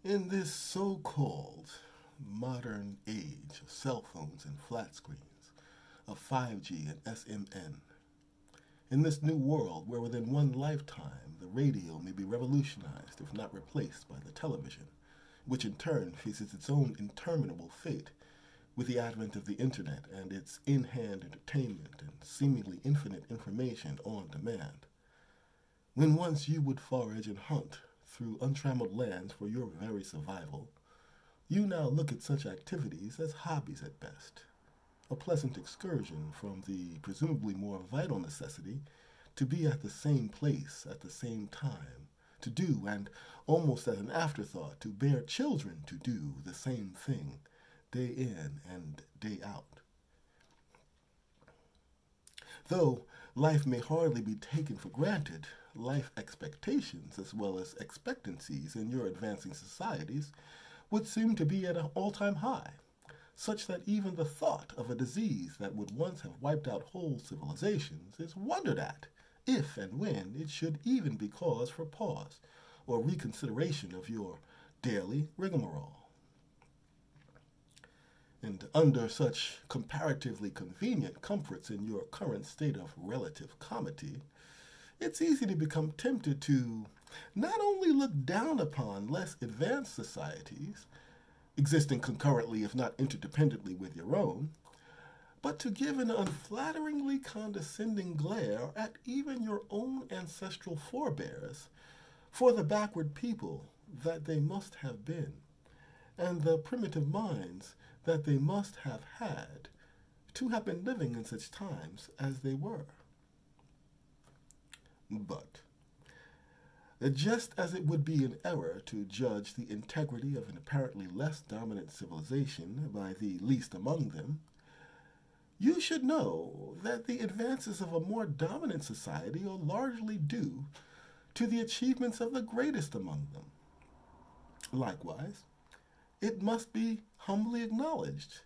In this so-called modern age of cell phones and flat screens, of 5G and SMN, in this new world where within one lifetime the radio may be revolutionized if not replaced by the television, which in turn faces its own interminable fate with the advent of the internet and its in-hand entertainment and seemingly infinite information on demand, when once you would forage and hunt through untrammeled lands for your very survival, you now look at such activities as hobbies at best, a pleasant excursion from the presumably more vital necessity to be at the same place at the same time, to do, and almost as an afterthought, to bear children to do the same thing day in and day out. Though life may hardly be taken for granted, life expectations as well as expectancies in your advancing societies would seem to be at an all time high, such that even the thought of a disease that would once have wiped out whole civilizations is wondered at, if and when it should even be cause for pause or reconsideration of your daily rigmarole. And under such comparatively convenient comforts in your current state of relative comity, it's easy to become tempted to not only look down upon less advanced societies, existing concurrently if not interdependently with your own, but to give an unflatteringly condescending glare at even your own ancestral forebears for the backward people that they must have been, and the primitive minds that they must have had to have been living in such times as they were. But just as it would be an error to judge the integrity of an apparently less dominant civilization by the least among them, you should know that the advances of a more dominant society are largely due to the achievements of the greatest among them. Likewise, it must be humbly acknowledged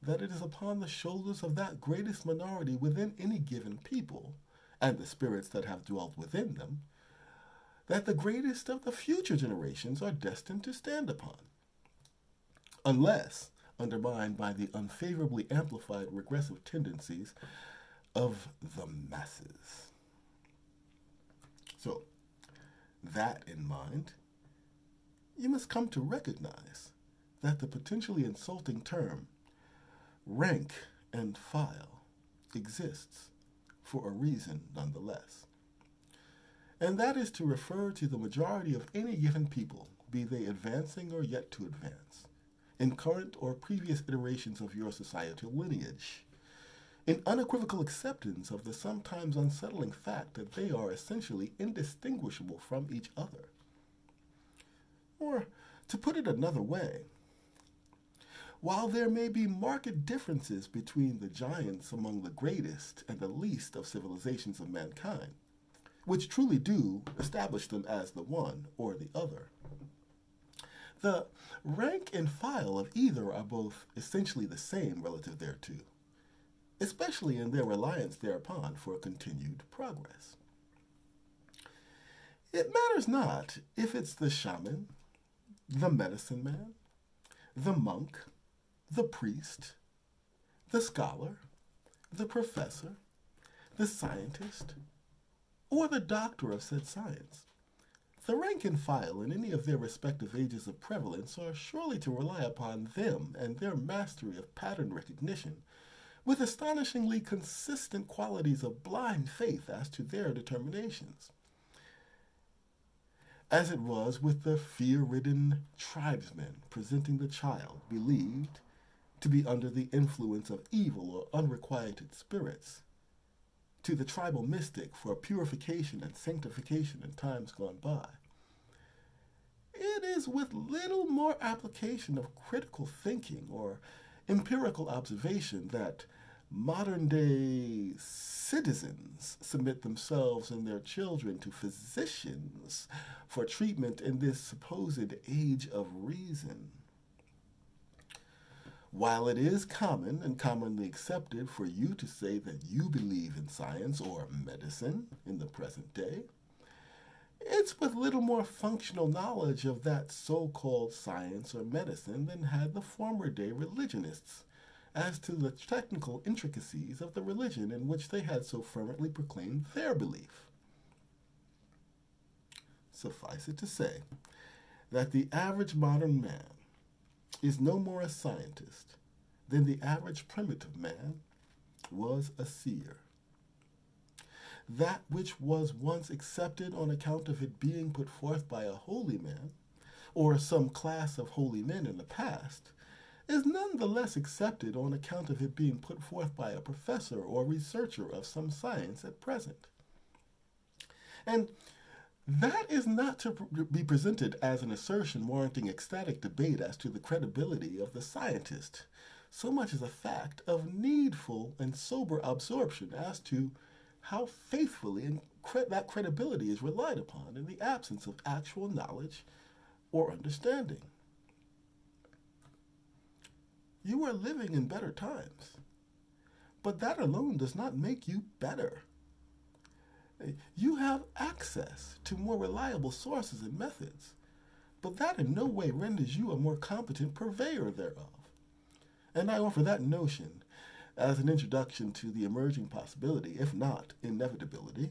that it is upon the shoulders of that greatest minority within any given people, and the spirits that have dwelt within them, that the greatest of the future generations are destined to stand upon, unless undermined by the unfavorably amplified regressive tendencies of the masses. So, that in mind, you must come to recognize that the potentially insulting term rank and file exists for a reason nonetheless. And that is to refer to the majority of any given people, be they advancing or yet to advance, in current or previous iterations of your societal lineage, in unequivocal acceptance of the sometimes unsettling fact that they are essentially indistinguishable from each other. Or, to put it another way, while there may be marked differences between the giants among the greatest and the least of civilizations of mankind, which truly do establish them as the one or the other, the rank and file of either are both essentially the same relative thereto, especially in their reliance thereupon for continued progress. It matters not if it's the shaman, the medicine man, the monk, the priest, the scholar, the professor, the scientist, or the doctor of said science. The rank and file in any of their respective ages of prevalence are surely to rely upon them and their mastery of pattern recognition, with astonishingly consistent qualities of blind faith as to their determinations. As it was with the fear-ridden tribesmen presenting the child believed to be under the influence of evil or unrequited spirits, to the tribal mystic for purification and sanctification in times gone by. It is with little more application of critical thinking or empirical observation that modern day citizens submit themselves and their children to physicians for treatment in this supposed age of reason. While it is common and commonly accepted for you to say that you believe in science or medicine in the present day, it's with little more functional knowledge of that so-called science or medicine than had the former day religionists as to the technical intricacies of the religion in which they had so fervently proclaimed their belief. Suffice it to say that the average modern man is no more a scientist than the average primitive man was a seer. That which was once accepted on account of it being put forth by a holy man, or some class of holy men in the past, is none the less accepted on account of it being put forth by a professor or researcher of some science at present. And that is not to be presented as an assertion warranting ecstatic debate as to the credibility of the scientist, so much as a fact of needful and sober absorption as to how faithfully and that credibility is relied upon in the absence of actual knowledge or understanding. You are living in better times, but that alone does not make you better. You have access to more reliable sources and methods, but that in no way renders you a more competent purveyor thereof. And I offer that notion as an introduction to the emerging possibility, if not inevitability,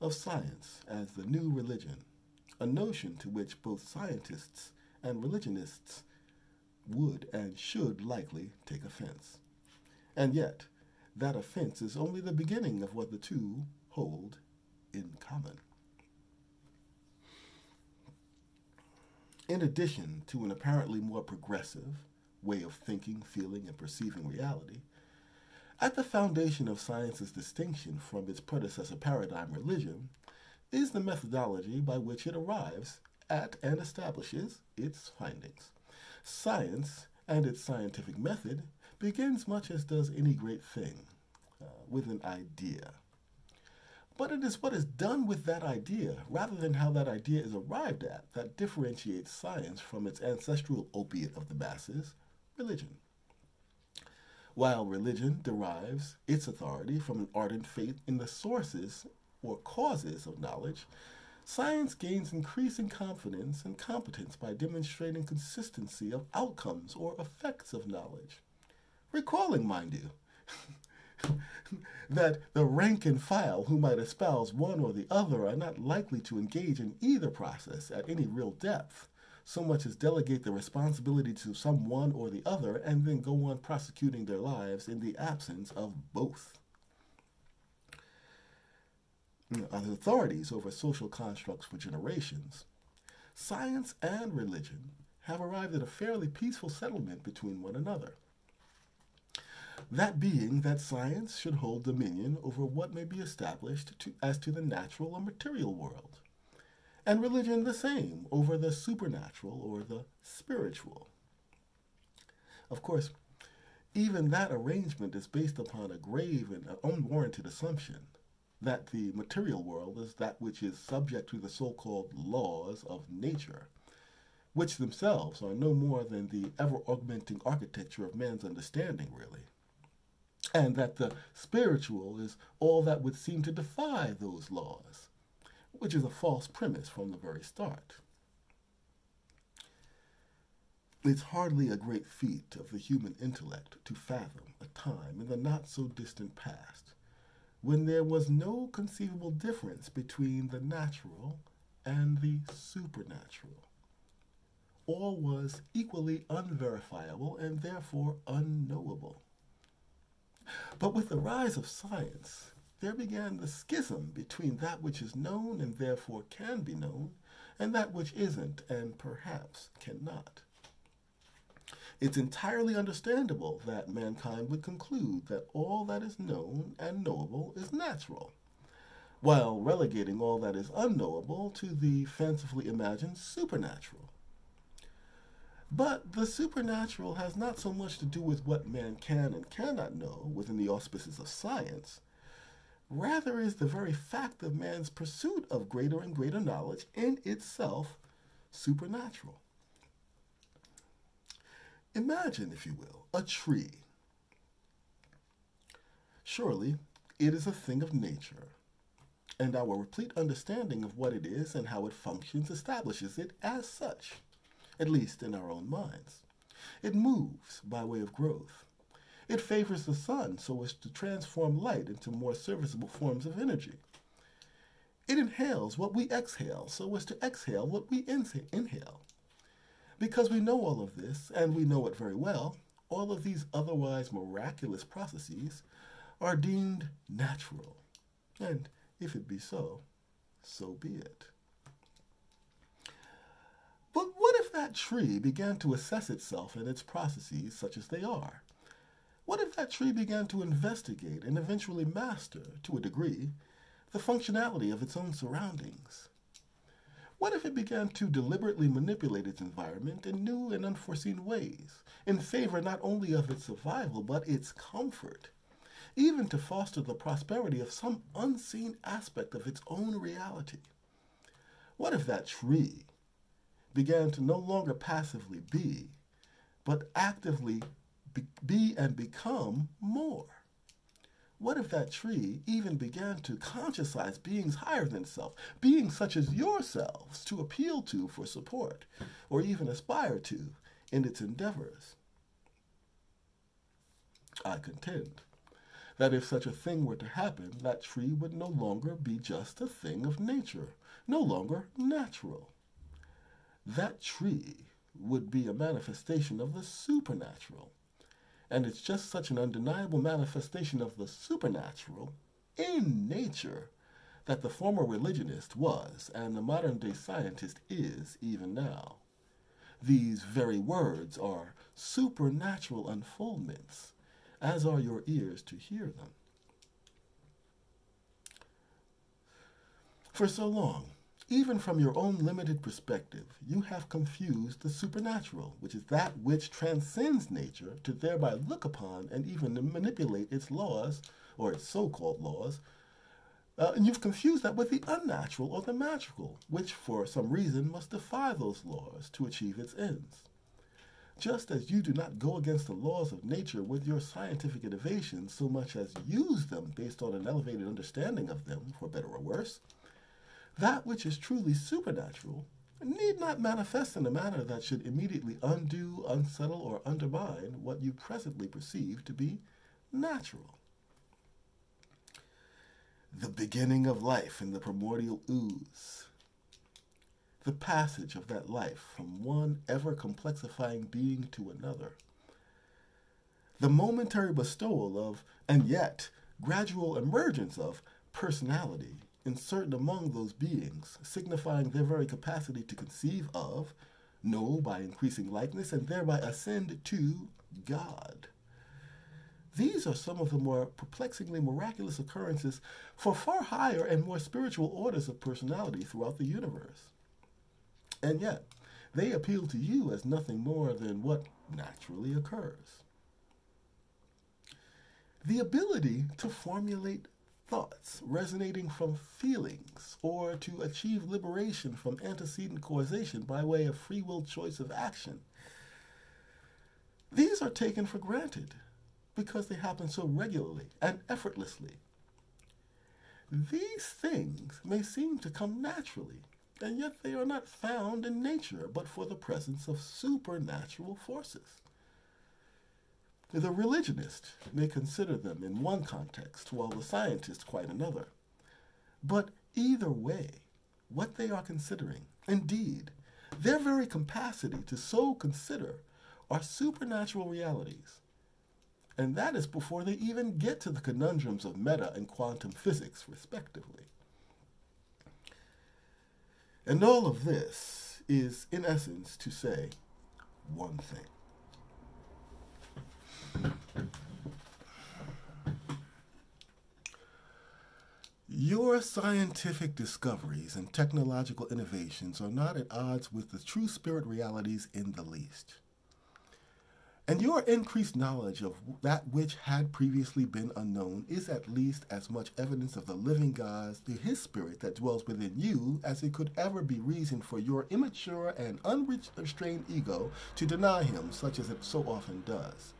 of science as the new religion, a notion to which both scientists and religionists would and should likely take offense. And yet, that offense is only the beginning of what the two hold in common. In addition to an apparently more progressive way of thinking, feeling, and perceiving reality, at the foundation of science's distinction from its predecessor paradigm, religion, is the methodology by which it arrives at and establishes its findings. Science and its scientific method begins much as does any great thing, with an idea. But it is what is done with that idea, rather than how that idea is arrived at, that differentiates science from its ancestral opiate of the masses, religion. While religion derives its authority from an ardent faith in the sources or causes of knowledge, science gains increasing confidence and competence by demonstrating consistency of outcomes or effects of knowledge. Recalling, mind you, that the rank and file who might espouse one or the other are not likely to engage in either process at any real depth, so much as delegate the responsibility to some one or the other and then go on prosecuting their lives in the absence of both. As authorities over social constructs for generations, science and religion have arrived at a fairly peaceful settlement between one another. That being that science should hold dominion over what may be established as to the natural or material world, and religion the same over the supernatural or the spiritual. Of course, even that arrangement is based upon a grave and unwarranted assumption that the material world is that which is subject to the so-called laws of nature, which themselves are no more than the ever-augmenting architecture of man's understanding, really, and that the spiritual is all that would seem to defy those laws, which is a false premise from the very start. It's hardly a great feat of the human intellect to fathom a time in the not-so-distant past when there was no conceivable difference between the natural and the supernatural. All was equally unverifiable and therefore unknowable. But with the rise of science, there began the schism between that which is known and therefore can be known, and that which isn't and perhaps cannot. It's entirely understandable that mankind would conclude that all that is known and knowable is natural, while relegating all that is unknowable to the fancifully imagined supernatural. But the supernatural has not so much to do with what man can and cannot know within the auspices of science. Rather is the very fact of man's pursuit of greater and greater knowledge in itself supernatural. Imagine, if you will, a tree. Surely it is a thing of nature, and our replete understanding of what it is and how it functions establishes it as such, at least in our own minds. It moves by way of growth. It favors the sun so as to transform light into more serviceable forms of energy. It inhales what we exhale so as to exhale what we inhale. Because we know all of this, and we know it very well, all of these otherwise miraculous processes are deemed natural. And if it be so, so be it. But what if that tree began to assess itself and its processes such as they are? What if that tree began to investigate and eventually master, to a degree, the functionality of its own surroundings? What if it began to deliberately manipulate its environment in new and unforeseen ways, in favor not only of its survival, but its comfort, even to foster the prosperity of some unseen aspect of its own reality? What if that tree began to no longer passively be, but actively be and become more? What if that tree even began to conscientize beings higher than itself, beings such as yourselves, to appeal to for support, or even aspire to in its endeavors? I contend that if such a thing were to happen, that tree would no longer be just a thing of nature, no longer natural. That tree would be a manifestation of the supernatural. And it's just such an undeniable manifestation of the supernatural in nature that the former religionist was, and the modern-day scientist is even now. These very words are supernatural unfoldments, as are your ears to hear them. For so long, even from your own limited perspective, you have confused the supernatural, which is that which transcends nature, to thereby look upon and even manipulate its laws, or its so-called laws, and you've confused that with the unnatural or the magical, which for some reason must defy those laws to achieve its ends. Just as you do not go against the laws of nature with your scientific innovations so much as use them based on an elevated understanding of them, for better or worse, that which is truly supernatural need not manifest in a manner that should immediately undo, unsettle, or undermine what you presently perceive to be natural. The beginning of life in the primordial ooze, the passage of that life from one ever-complexifying being to another, the momentary bestowal of, and yet gradual emergence of, personality inserted among those beings, signifying their very capacity to conceive of, know by increasing likeness, and thereby ascend to God. These are some of the more perplexingly miraculous occurrences for far higher and more spiritual orders of personality throughout the universe. And yet, they appeal to you as nothing more than what naturally occurs. The ability to formulate thoughts resonating from feelings, or to achieve liberation from antecedent causation by way of free will choice of action. These are taken for granted because they happen so regularly and effortlessly. These things may seem to come naturally, and yet they are not found in nature but for the presence of supernatural forces. The religionist may consider them in one context, while the scientist quite another. But either way, what they are considering, indeed, their very capacity to so consider, are supernatural realities. And that is before they even get to the conundrums of meta and quantum physics, respectively. And all of this is, in essence, to say one thing. Your scientific discoveries and technological innovations are not at odds with the true spirit realities in the least. And your increased knowledge of that which had previously been unknown is at least as much evidence of the living God through his spirit that dwells within you as it could ever be reason for your immature and unrestrained ego to deny him, such as it so often does.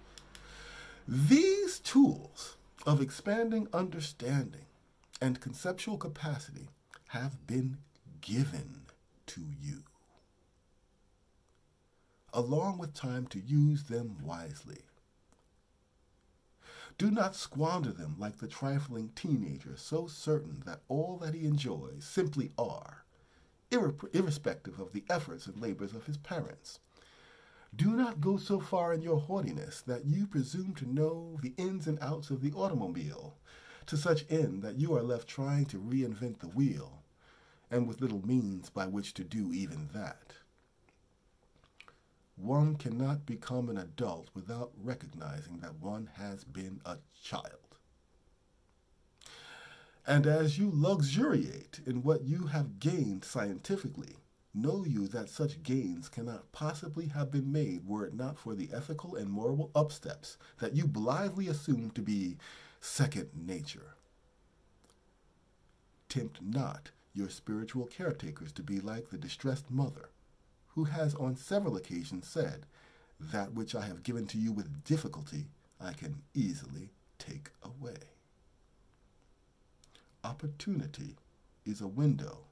These tools of expanding understanding and conceptual capacity have been given to you, along with time to use them wisely. Do not squander them like the trifling teenager so certain that all that he enjoys simply are, irrespective of the efforts and labors of his parents. Do not go so far in your haughtiness that you presume to know the ins and outs of the automobile, to such end that you are left trying to reinvent the wheel, and with little means by which to do even that. One cannot become an adult without recognizing that one has been a child. And as you luxuriate in what you have gained scientifically, know you that such gains cannot possibly have been made were it not for the ethical and moral upsteps that you blithely assume to be second nature. Tempt not your spiritual caretakers to be like the distressed mother, who has on several occasions said, "That which I have given to you with difficulty, I can easily take away." Opportunity is a window,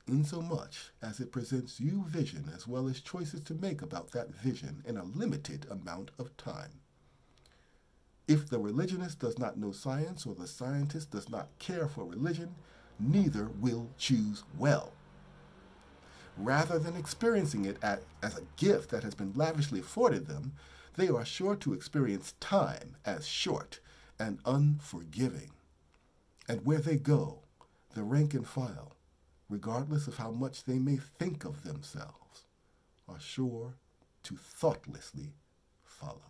insomuch as it presents you vision as well as choices to make about that vision in a limited amount of time. If the religionist does not know science or the scientist does not care for religion, neither will choose well. Rather than experiencing it as a gift that has been lavishly afforded them, they are sure to experience time as short and unforgiving. And where they go, the rank and file, regardless of how much they may think of themselves, are sure to thoughtlessly follow.